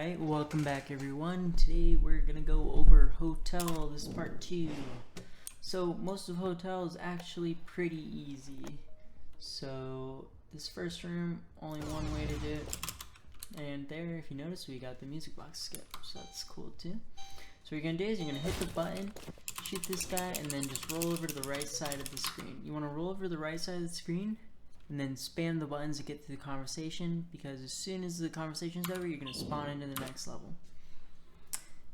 Alright, welcome back everyone. Today we're gonna go over Hotel. This is part 2. So most of Hotel is actually pretty easy. So this first room, only one way to do it. And there, if you notice, we got the music box skip. So that's cool too. So what you're gonna do is you're gonna hit the button, shoot this guy, and then just roll over to the right side of the screen. You wanna roll over to the right side of the screen and then spam the buttons to get to the conversation, because as soon as the conversation's over, you're going to spawn into the next level.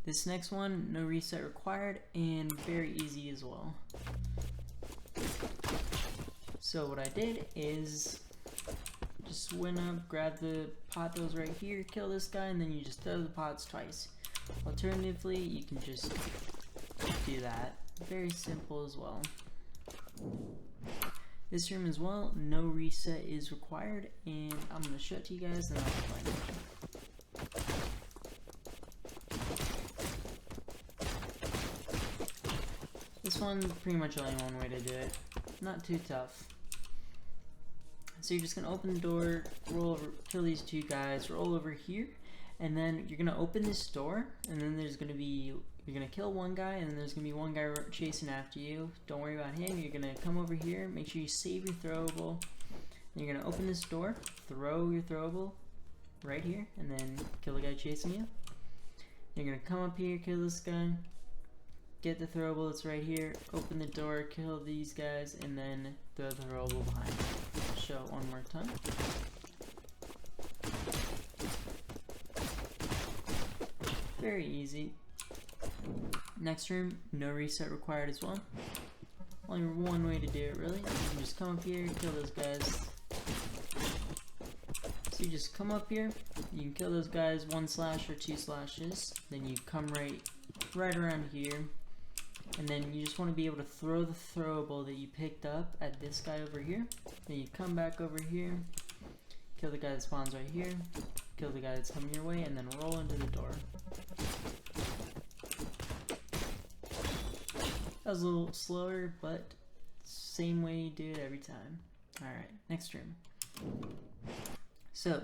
This next one, no reset required, and very easy as well. So what I did is just went up, grabbed the pot that was right here, kill this guy, and then you just throw the pots twice. Alternatively, you can just do that. Very simple as well. This room as well, no reset is required, and I'm going to show it to you guys and I'll explain it. This one's pretty much only one way to do it. Not too tough. So you're just going to open the door, roll over, kill these two guys, roll over here, and then you're going to open this door, and then there's going to be, you're going to kill one guy, and then there's going to be one guy chasing after you. Don't worry about him. You're going to come over here, make sure you save your throwable. And you're going to open this door, throw your throwable right here, and then kill the guy chasing you. You're going to come up here, kill this guy, get the throwable that's right here, open the door, kill these guys, and then throw the throwable behind. Show it one more time. Very easy. Next room, no reset required as well. Only one way to do it really. You can just come up here, kill those guys. So you just come up here, you can kill those guys 1 slash or 2 slashes. Then you come right around here. And then you just want to be able to throw the throwable that you picked up at this guy over here. Then you come back over here, kill the guy that spawns right here, kill the guy that's coming your way, and then roll into the door. That was a little slower, but same way you do it every time. Alright, next room. So,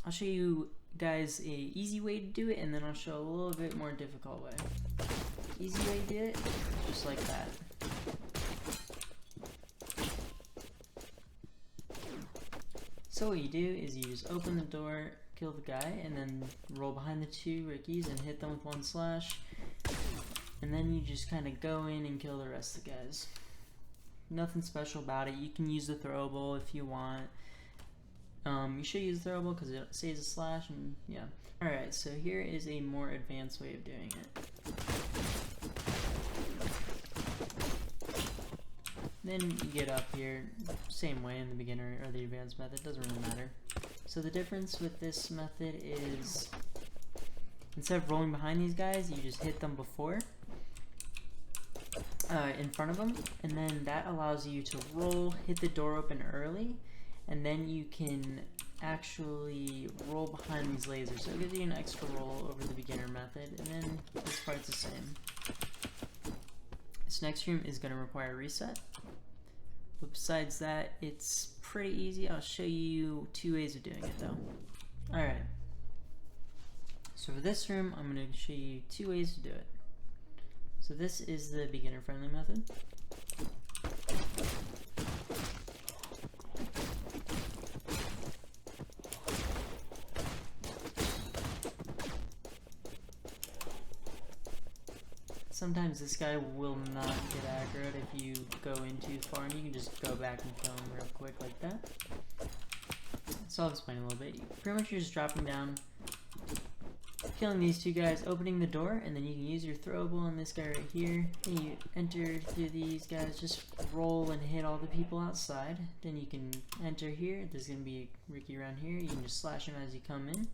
I'll show you guys a easy way to do it, and then I'll show a little bit more difficult way. Easy way to do it, just like that. So what you do is you just open the door, kill the guy, and then roll behind the 2 Rickies and hit them with 1 slash. And then you just kind of go in and kill the rest of the guys. Nothing special about it. You can use the throwable if you want. You should use the throwable because it saves a slash, and yeah. Alright, so here is a more advanced way of doing it. Then you get up here, same way in the beginner or the advanced method, doesn't really matter. So the difference with this method is, instead of rolling behind these guys, you just hit them before, in front of them, and then that allows you to roll, hit the door open early, and then you can actually roll behind these lasers. So it gives you an extra roll over the beginner method, and then this part's the same. This next room is going to require a reset. But besides that, it's pretty easy. I'll show you 2 ways of doing it though. Alright. So for this room, I'm going to show you 2 ways to do it. So this is the beginner friendly method. Sometimes this guy will not get aggroed if you go in too far, and you can just go back and kill him real quick like that. So I'll explain a little bit. Pretty much you're just dropping down, killing these 2 guys, opening the door, and then you can use your throwable on this guy right here. Then you enter through these guys, just roll and hit all the people outside. Then you can enter here. There's going to be a Ricky around here. You can just slash him as you come in.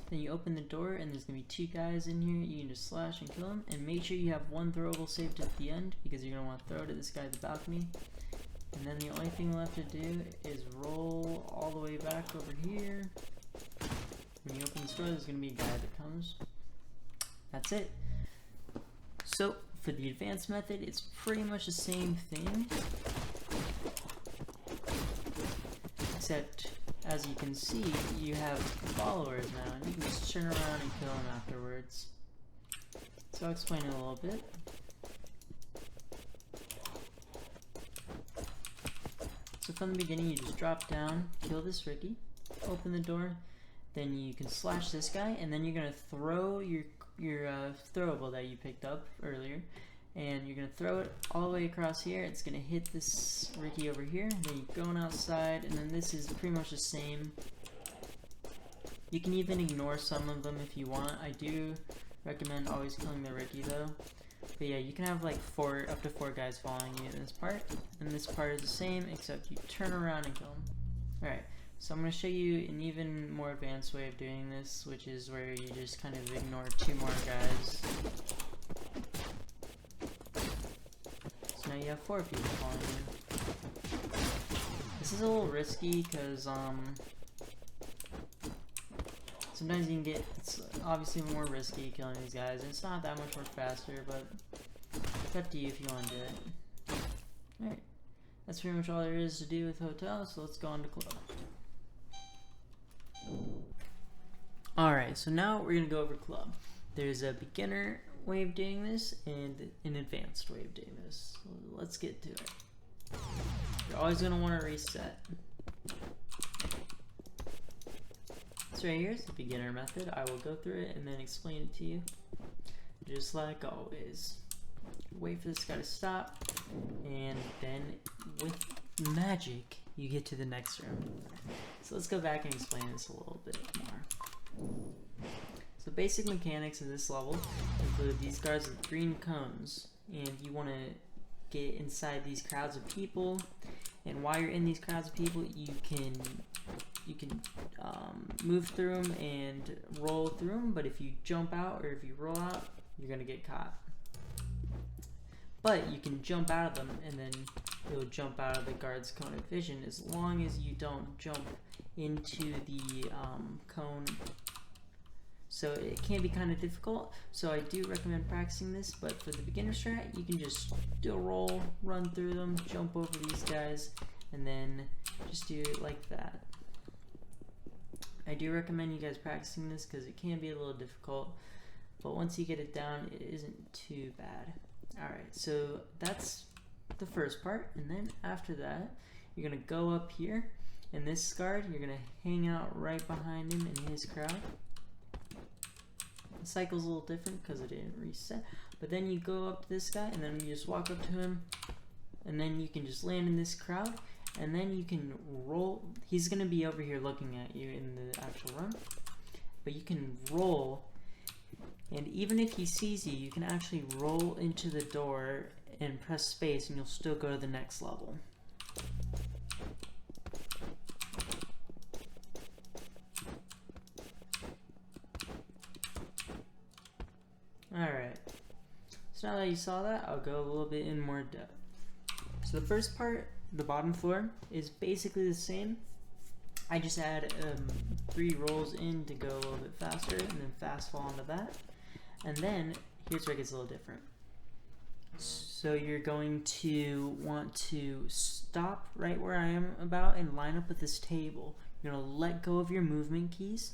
Then you open the door, and there's going to be 2 guys in here. You can just slash and kill them. And make sure you have 1 throwable saved at the end, because you're going to want to throw it at this guy at the balcony. And then the only thing left to do is roll all the way back over here. When you open the door, there's going to be a guy that comes. That's it. So, for the advanced method, it's pretty much the same thing, except as you can see, you have followers now, and you can just turn around and kill them afterwards. So I'll explain it a little bit. So from the beginning, you just drop down, kill this Ricky, open the door, then you can slash this guy, and then you're gonna throw your throwable that you picked up earlier, and you're gonna throw it all the way across here. It's gonna hit this Ricky over here, then you're going outside, and then this is pretty much the same. You can even ignore some of them if you want. I do recommend always killing the Ricky though. But yeah, you can have like up to four guys following you in this part, and this part is the same except you turn around and kill them. Alright, so I'm going to show you an even more advanced way of doing this, which is where you just kind of ignore two more guys. So now you have four people following you. This is a little risky because sometimes you can get, it's obviously more risky killing these guys, and it's not that much more faster, but it's up to you if you want to do it. Alright, that's pretty much all there is to do with Hotel, so let's go on to Club. Alright, so now we're going to go over Club. There's a beginner way of doing this and an advanced way of doing this. So let's get to it. You're always going to want to reset. So right here is the beginner method. I will go through it and then explain it to you, just like always. Wait for this guy to stop, and then with magic you get to the next room. So let's go back and explain this a little bit more. So basic mechanics of this level include these guards with green cones, and you want to get inside these crowds of people, and while you're in these crowds of people you can move through them and roll through them, but if you jump out or if you roll out, you're gonna get caught. But you can jump out of them, and then it'll jump out of the guard's cone of vision as long as you don't jump into the cone. So it can be kind of difficult, so I do recommend practicing this, but for the beginner strat, you can just do a roll, run through them, jump over these guys, and then just do it like that. I do recommend you guys practicing this because it can be a little difficult, but once you get it down, it isn't too bad. Alright, so that's the first part, and then after that, you're going to go up here, and this guard, you're going to hang out right behind him in his crowd. The cycle's a little different because it didn't reset, but then you go up to this guy, and then you just walk up to him, and then you can just land in this crowd, and then you can roll. He's going to be over here looking at you in the actual run, but you can roll, and even if he sees you, you can actually roll into the door and press space, and you'll still go to the next level. Alright, so now that you saw that, I'll go a little bit in more depth. So the first part, the bottom floor, is basically the same. I just add 3 rolls in to go a little bit faster, and then fast fall onto that. And then, here's where it gets a little different. So you're going to want to stop right where I am about and line up with this table. You're going to let go of your movement keys,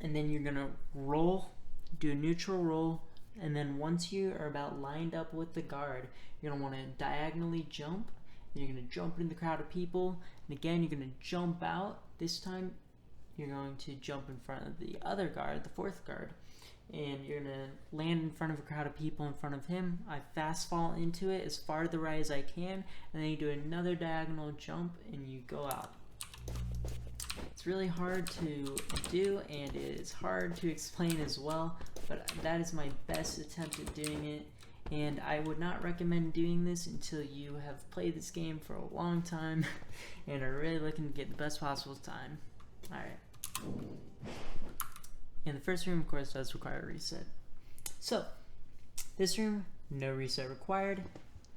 and then you're going to roll, do a neutral roll, and then once you are about lined up with the guard, you're going to want to diagonally jump. You're going to jump in the crowd of people, and again you're going to jump out. This time you're going to jump in front of the other guard, the 4th guard, and you're going to land in front of a crowd of people in front of him. I fast fall into it as far to the right as I can, and then you do another diagonal jump and you go out. It's really hard to do, and it is hard to explain as well, but that is my best attempt at doing it, and I would not recommend doing this until you have played this game for a long time and are really looking to get the best possible time. Alright. And the first room, of course, does require a reset. So, this room, no reset required.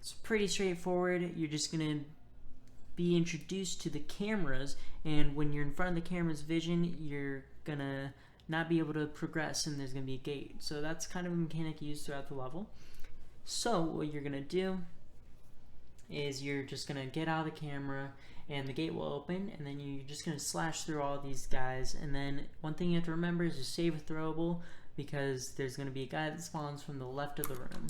It's pretty straightforward. You're just going to be introduced to the cameras, and when you're in front of the camera's vision, you're going to not be able to progress, and there's going to be a gate. So that's kind of a mechanic used throughout the level. So what you're going to do is you're just going to get out of the camera, and the gate will open, and then you're just going to slash through all these guys. And then one thing you have to remember is to save a throwable, because there's going to be a guy that spawns from the left of the room.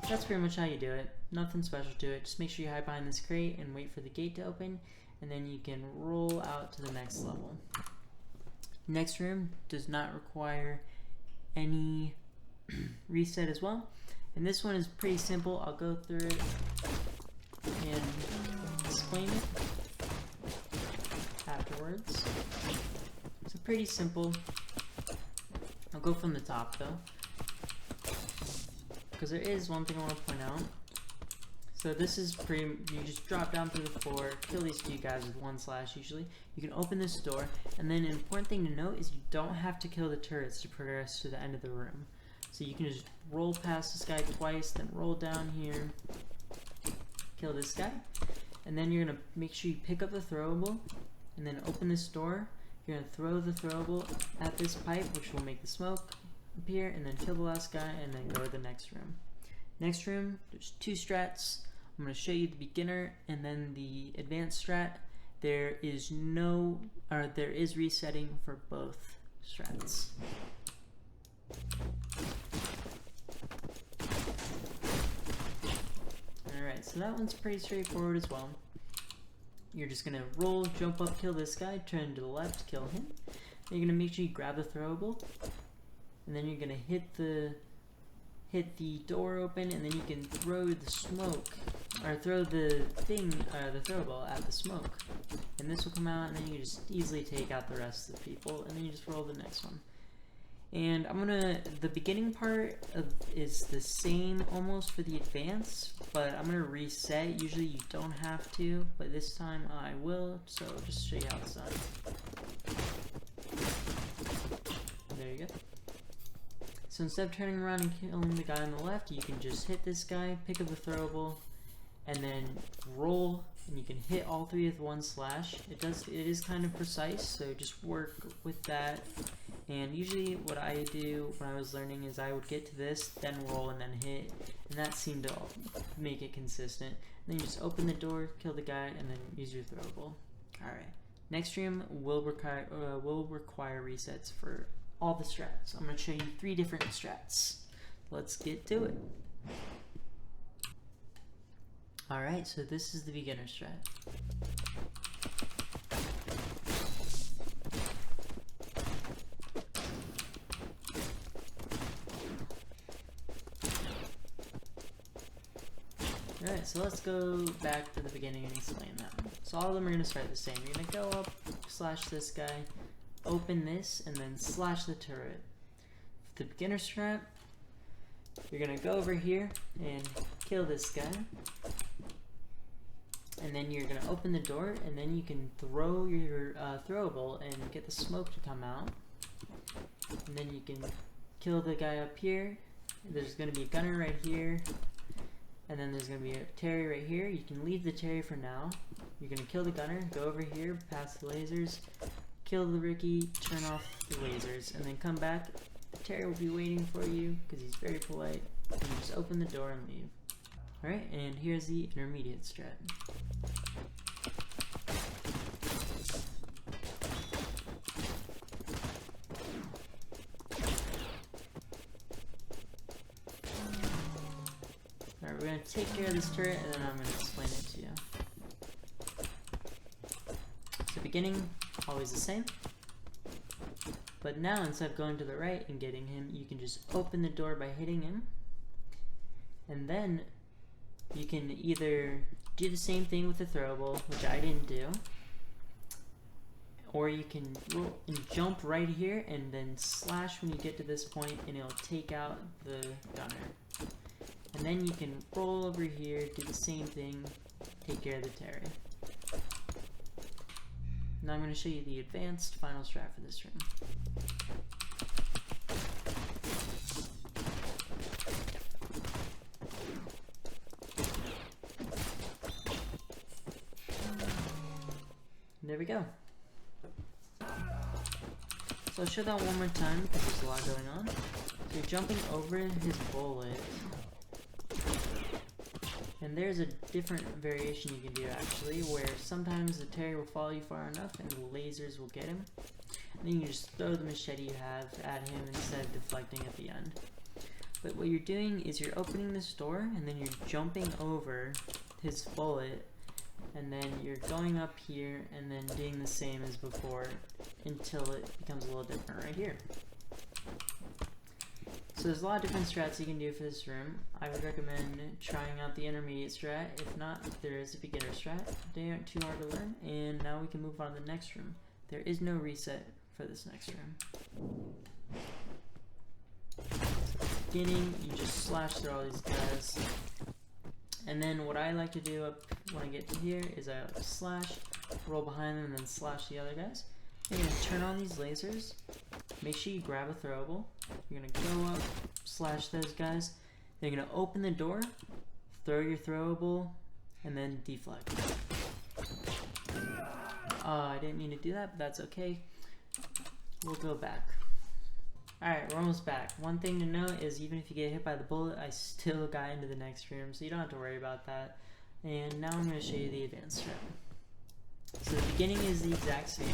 That's pretty much how you do it. Nothing special to it. Just make sure you hide behind this crate and wait for the gate to open, and then you can roll out to the next level. Next room does not require any reset as well. And this one is pretty simple. I'll go through it and explain it afterwards. So pretty simple. I'll go from the top though, because there is one thing I want to point out. So this is you just drop down through the floor, kill these few guys with one slash usually. You can open this door, and then an important thing to note is you don't have to kill the turrets to progress to the end of the room. So you can just roll past this guy twice, then roll down here, kill this guy, and then you're going to make sure you pick up the throwable, and then open this door. You're going to throw the throwable at this pipe, which will make the smoke appear, and then kill the last guy, and then go to the next room. Next room, there's two strats. I'm going to show you the beginner and then the advanced strat. There is resetting for both strats. Alright, so that one's pretty straightforward as well. You're just going to roll, jump up, kill this guy, turn to the left, kill him. Then you're going to make sure you grab the throwable, and then you're going to hit the door open, and then you can throw the smoke, or throw the throwable at the smoke, and this will come out, and then you can just easily take out the rest of the people, and then you just roll the next one. And the beginning part is the same almost for the advance, but I'm gonna reset. Usually you don't have to, but this time I will, so just show you how it's done. There you go. So instead of turning around and killing the guy on the left, you can just hit this guy, pick up the throwable, and then roll, and you can hit all three with one slash. It is kind of precise, so just work with that. And usually what I do when I was learning is I would get to this, then roll, and then hit, and that seemed to make it consistent. And then you just open the door, kill the guy, and then use your throwable. Alright, next stream will require resets for all the strats. I'm going to show you 3 different strats. Let's get to it. Alright, so this is the beginner strat. Alright, so let's go back to the beginning and explain that. So all of them are going to start the same. You're going to go up, slash this guy, open this, and then slash the turret. For the beginner strat, you're going to go over here and kill this guy. And then you're going to open the door, and then you can throw your throwable and get the smoke to come out. And then you can kill the guy up here. There's going to be a gunner right here. And then there's going to be a Terry right here. You can leave the Terry for now. You're going to kill the gunner, go over here, pass the lasers, kill the Ricky, turn off the lasers, and then come back. The Terry will be waiting for you because he's very polite. And you just open the door and leave. Alright, and here's the intermediate strat. Alright, we're going to take care of this turret, and then I'm going to explain it to you. So beginning, always the same. But now, instead of going to the right and getting him, you can just open the door by hitting him. And then you can either do the same thing with the throwable, which I didn't do, or you can roll and jump right here and then slash when you get to this point, and it'll take out the gunner. And then you can roll over here, do the same thing, take care of the Terry. Now I'm going to show you the advanced final strat for this room. There we go. So I'll show that one more time because there's a lot going on. So you're jumping over his bullet. And there's a different variation you can do actually, where sometimes the Terry will follow you far enough and the lasers will get him. And then you can just throw the machete you have at him instead of deflecting at the end. But what you're doing is you're opening this door and then you're jumping over his bullet, and then you're going up here and then doing the same as before until it becomes a little different right here. So there's a lot of different strats you can do for this room. I would recommend trying out the intermediate strat. If not, there is a beginner strat. They aren't too hard to learn. And now we can move on to the next room. There is no reset for this next room. Beginning, you just slash through all these guys. And then what I like to do up when I get to here is I slash, roll behind them, and then slash the other guys. You're going to turn on these lasers. Make sure you grab a throwable. You're going to go up, slash those guys. Then you're going to open the door, throw your throwable, and then deflect. I didn't mean to do that, but that's okay. We'll go back. Alright, we're almost back. One thing to note is even if you get hit by the bullet, I still got into the next room, so you don't have to worry about that. And now I'm going to show you the advanced room. So the beginning is the exact same,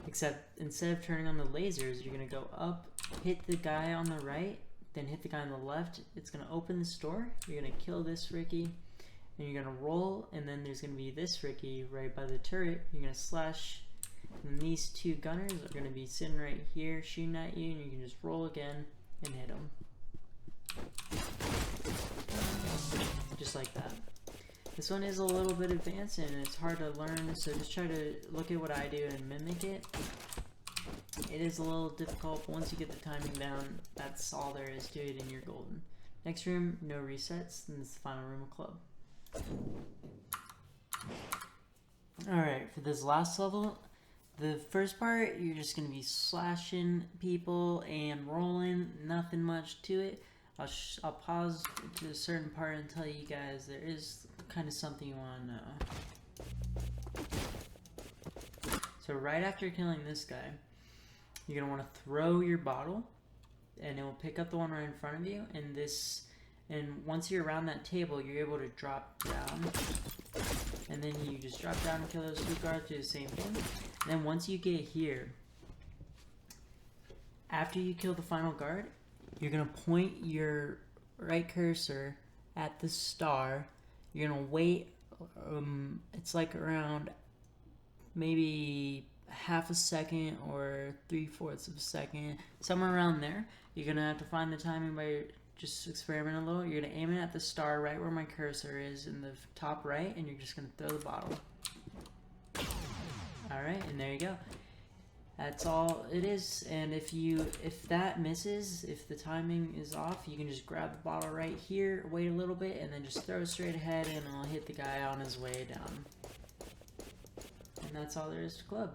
except instead of turning on the lasers, you're going to go up, hit the guy on the right, then hit the guy on the left. It's going to open this door. You're going to kill this Ricky, and you're going to roll, and then there's going to be this Ricky right by the turret. You're going to slash, and these two gunners are going to be sitting right here shooting at you, and you can just roll again and hit them. Just like that. This one is a little bit advanced and it's hard to learn, so just try to look at what I do and mimic it. It is a little difficult, but once you get the timing down, that's all there is to it and you're golden. Next room, no resets, and it's the final room of club. Alright, for this last level, the first part, you're just going to be slashing people and rolling, nothing much to it. I'll pause to a certain part and tell you guys there is kind of something you want to know. So right after killing this guy, you're going to want to throw your bottle and it will pick up the one right in front of you, and once you're around that table, you're able to drop down, and then you just drop down and kill those two guards, do the same thing. And then once you get here, after you kill the final guard, you're going to point your right cursor at the star. You're going to wait, it's like around maybe half a second or 3/4 of a second, somewhere around there. You're going to have to find the timing by just experiment a little. You're going to aim it at the star right where my cursor is in the top right, and you're just going to throw the bottle. Alright, and there you go. That's all it is, and if that misses, if the timing is off, you can just grab the bottle right here, wait a little bit, and then just throw it straight ahead, and it'll hit the guy on his way down. And that's all there is to club.